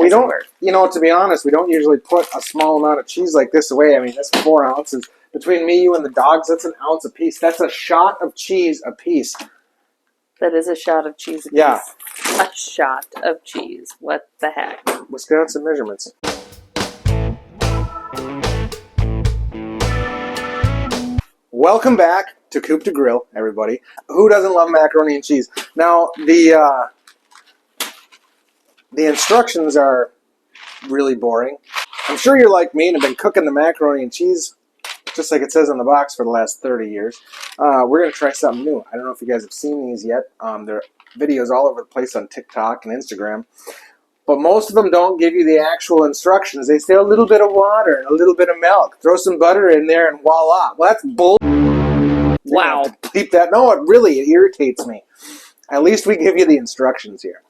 we don't, to be honest, we don't usually put a small amount of cheese like this away. I mean, that's 4 ounces. Between me, you, and the dogs, that's an ounce a piece. That's a shot of cheese a piece. That is a shot of cheese a piece. Yeah. A shot of cheese. What the heck? Wisconsin measurements. Welcome back to Coop to Grill, everybody. Who doesn't love macaroni and cheese? Now, the instructions are really boring. I'm sure you're like me and have been cooking the macaroni and cheese just like it says on the box for the last 30 years. We're going to try something new. I don't know if you guys have seen these yet. There are videos all over the place on TikTok and Instagram. But most of them don't give you the actual instructions. They say a little bit of water and a little bit of milk. Throw some butter in there and voila. Well, that's bull. Wow. Bleep that. No, it irritates me. At least we give you the instructions here.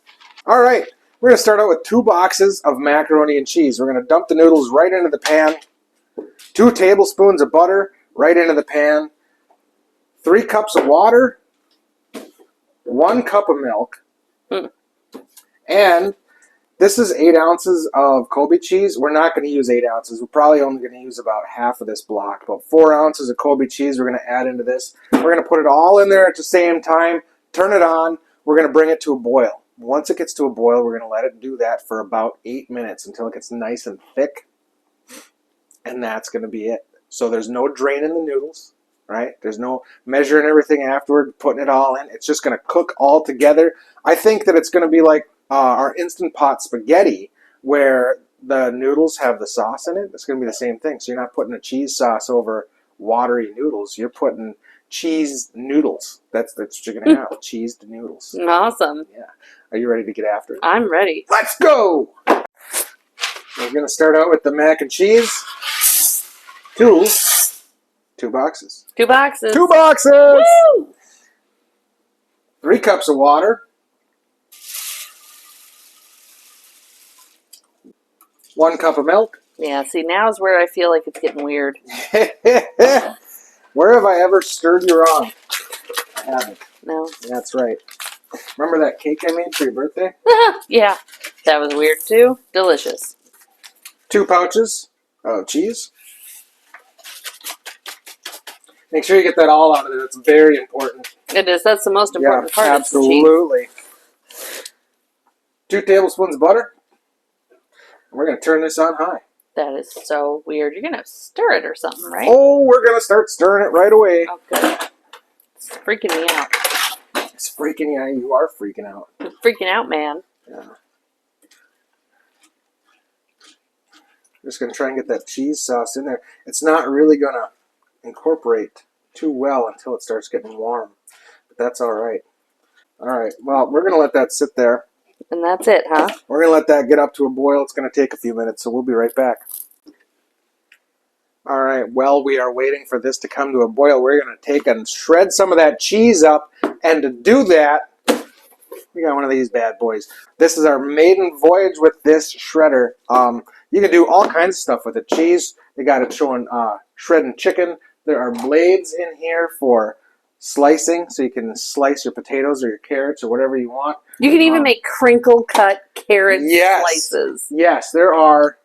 All right. We're going to start out with 2 boxes of macaroni and cheese. We're going to dump the noodles right into the pan. 2 tablespoons of butter right into the pan. 3 cups of water. 1 cup of milk. And this is 8 ounces of Colby cheese. We're not going to use 8 ounces. We're probably only going to use about half of this block. About 4 ounces of Colby cheese we're going to add into this. We're going to put it all in there at the same time. Turn it on. We're going to bring it to a boil. Once it gets to a boil, we're going to let it do that for about 8 minutes until it gets nice and thick. And that's going to be it. So there's no draining the noodles, right? There's no measuring everything afterward, putting it all in. It's just going to cook all together. I think that it's going to be like our Instant Pot spaghetti, where the noodles have the sauce in it. It's going to be the same thing. So you're not putting a cheese sauce over watery noodles. You're putting cheese noodles. That's what you're going to have, cheesed noodles. Awesome. Yeah. Are you ready to get after it? I'm ready. Let's go! We're going to start out with the mac and cheese. 2 boxes. 2 boxes. 2 boxes! Woo! 3 cups of water. 1 cup of milk. Yeah, see, now is where I feel like it's getting weird. Where have I ever stirred you wrong? I haven't. No. That's right. Remember that cake I made for your birthday? Yeah, that was weird too. Delicious. 2 pouches of cheese. Make sure you get that all out of there. It's very important. It is. That's the most important part. Absolutely. 2 tablespoons of butter. And we're going to turn this on high. That is so weird. You're going to stir it or something, right? Oh, we're going to start stirring it right away. Oh, good. It's freaking me out. It's freaking you out. You are freaking out. I'm freaking out, man. Yeah. Just going to try and get that cheese sauce in there. It's not really going to incorporate too well until it starts getting warm. But that's all right. All right. Well, we're going to let that sit there. And that's it, huh? We're going to let that get up to a boil. It's going to take a few minutes, so we'll be right back. All right. Well, we are waiting for this to come to a boil. We're going to take and shred some of that cheese up. And to do that, we got one of these bad boys. This is our maiden voyage with this shredder. You can do all kinds of stuff with it. Cheese. They got it showing shredding chicken. There are blades in here for slicing, so you can slice your potatoes or your carrots or whatever you want. You can even make crinkle cut carrot slices. Yes, there are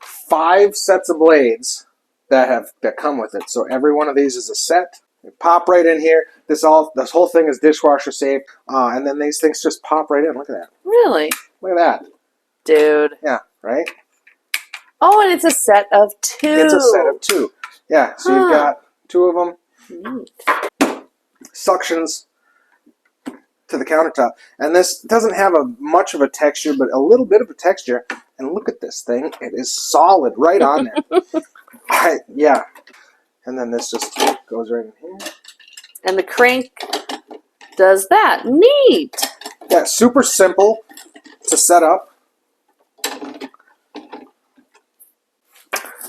5 sets of blades that come with it. So every one of these is a set. They pop right in here. This whole thing is dishwasher safe. And then these things just pop right in. Look at that. Really? Look at that. Dude. Yeah, right? Oh, and it's a set of 2. It's a set of 2. Yeah, so you've got 2 of them. Suctions to the countertop. And this doesn't have much of a texture, but a little bit of a texture. And look at this thing. It is solid right on there. Yeah. And then this just goes right in here. And the crank does that. Neat. Yeah, super simple to set up.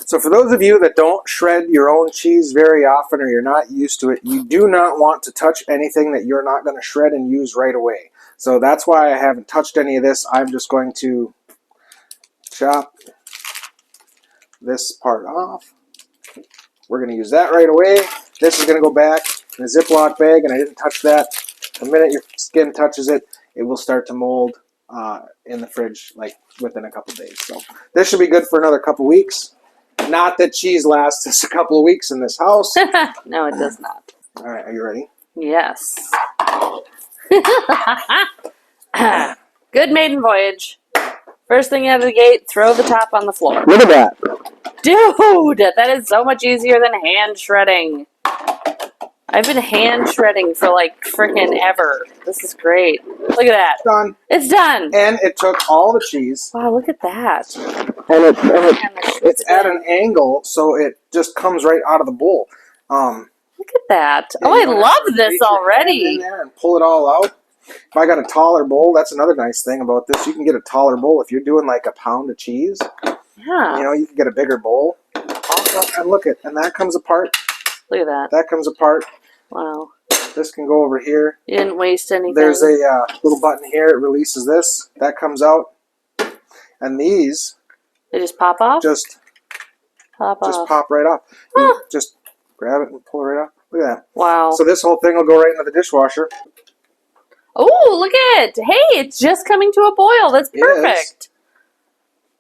So for those of you that don't shred your own cheese very often or you're not used to it, you do not want to touch anything that you're not going to shred and use right away. So that's why I haven't touched any of this. I'm just going to chop this part off. We're going to use that right away. This is going to go back in a Ziploc bag, and I didn't touch that. The minute your skin touches it, it will start to mold in the fridge like within a couple days. So this should be good for another couple weeks. Not that cheese lasts us a couple of weeks in this house. No, it does not. All right, are you ready? Yes. Good maiden voyage. First thing out of the gate, throw the top on the floor. Look at that. Dude, that is so much easier than hand shredding. I've been hand shredding for like freaking ever. This is great. Look at that. Done. It's done. And it took all the cheese. Wow, look at that. And it's at an angle, so it just comes right out of the bowl. Look at that. Yeah, Oh, I love this reach your hand already. in there and pull it all out. If I got a taller bowl, that's another nice thing about this. You can get a taller bowl if you're doing like a pound of cheese. Yeah. You know, you can get a bigger bowl. And look at, and that comes apart. Look at that. That comes apart. Wow. This can go over here. You didn't waste anything. There's a little button here. It releases this. That comes out. And these They just pop off? just pop right off. Huh. You just grab it and pull it right off. Look at that. Wow. So this whole thing will go right into the dishwasher. Oh, look at it. Hey, it's just coming to a boil. That's perfect.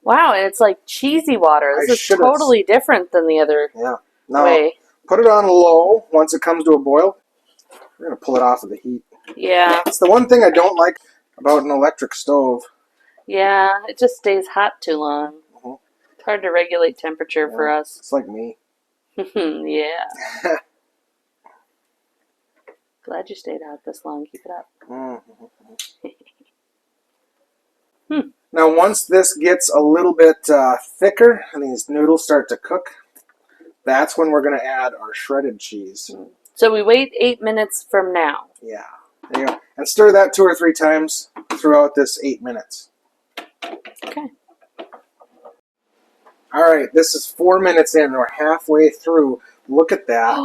Wow, and it's like cheesy water. This is totally different than the other Now, way. put it on low once it comes to a boil. We're going to pull it off of the heat. Yeah. It's the one thing I don't like about an electric stove. Yeah, it just stays hot too long. Mhm. It's hard to regulate temperature for us. It's like me. Yeah. Glad you stayed out this long. Keep it up. Now, once this gets a little bit thicker and these noodles start to cook, that's when we're going to add our shredded cheese. So we wait 8 minutes from now. Yeah. There you go. And stir that 2 or 3 times throughout this 8 minutes. Okay. All right. This is 4 minutes in. We're halfway through. Look at that.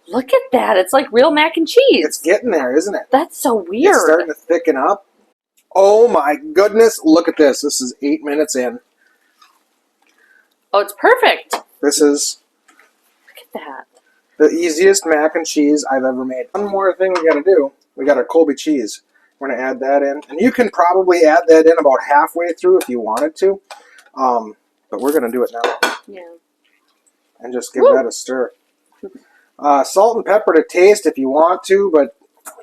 Look at that. It's like real mac and cheese. It's getting there, isn't it? That's so weird. It's starting to thicken up. Oh my goodness. Look at this. This is 8 minutes in. Oh, it's perfect. This is Look at that. the easiest mac and cheese I've ever made. One more thing we got to do. We got our Colby cheese. We're going to add that in. And you can probably add that in about halfway through if you wanted to. But we're going to do it now. Yeah. And just give that a stir. Salt and pepper to taste if you want to, but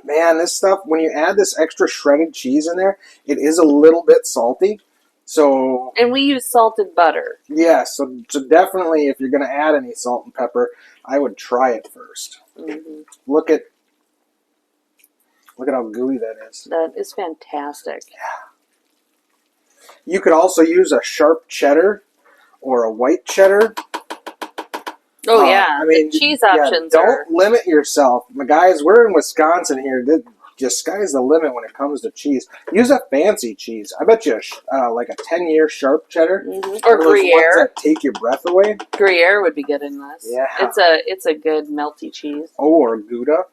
man, this stuff, when you add this extra shredded cheese in there, it is a little bit salty. So, and we use salted butter. Yeah, so definitely if you're going to add any salt and pepper, I would try it first. Mm-hmm. Look at how gooey that is. That is fantastic. Yeah. You could also use a sharp cheddar or a white cheddar. Oh, yeah. I mean, the cheese options don't limit yourself. Guys, we're in Wisconsin here. Just sky's the limit when it comes to cheese. Use a fancy cheese. I bet you like a 10-year sharp cheddar. Mm-hmm. Or Gruyere. Ones that take your breath away. Gruyere would be good in this. Yeah. It's a good melty cheese. Oh, or Gouda.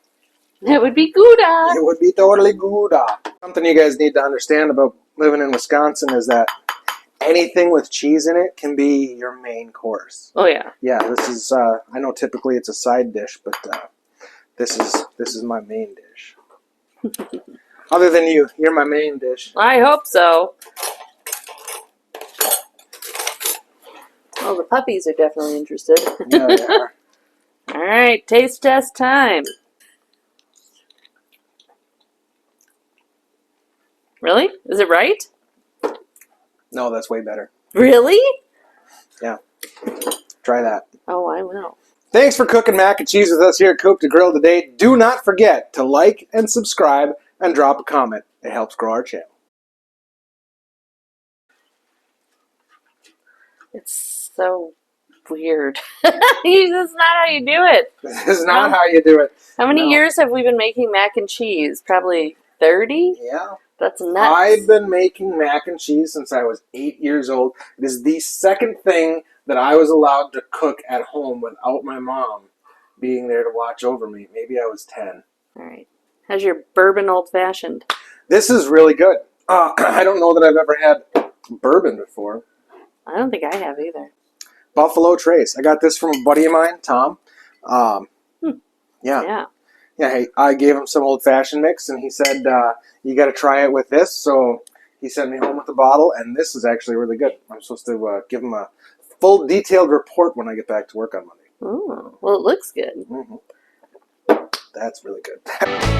It would be Gouda. It would be totally Gouda. Something you guys need to understand about living in Wisconsin is that anything with cheese in it can be your main course. Oh, yeah. Yeah, this is, I know typically it's a side dish, but this is my main dish. Other than you're my main dish. I hope so. Well, the puppies are definitely interested. Yeah, they are. All right, taste test time. Really? Is it right? No, that's way better. Really? Yeah. Try that. Oh, I will. Thanks for cooking mac and cheese with us here at Coop to Grill today. Do not forget to like and subscribe and drop a comment. It helps grow our channel. It's so weird. That's not how you do it. This is not how you do it. How many years have we been making mac and cheese? Probably 30? Yeah. That's nuts. I've been making mac and cheese since I was 8 years old. It is the second thing that I was allowed to cook at home without my mom being there to watch over me. Maybe I was 10. All right. How's your bourbon old-fashioned? This is really good. I don't know that I've ever had bourbon before. I don't think I have either. Buffalo Trace. I got this from a buddy of mine, Tom. Yeah. Yeah, hey, I gave him some old-fashioned mix, and he said, you got to try it with this. So He sent me home with a bottle, and this is actually really good. I'm supposed to give him a full detailed report when I get back to work on Monday. Oh, well, it looks good. Mm-hmm. That's really good.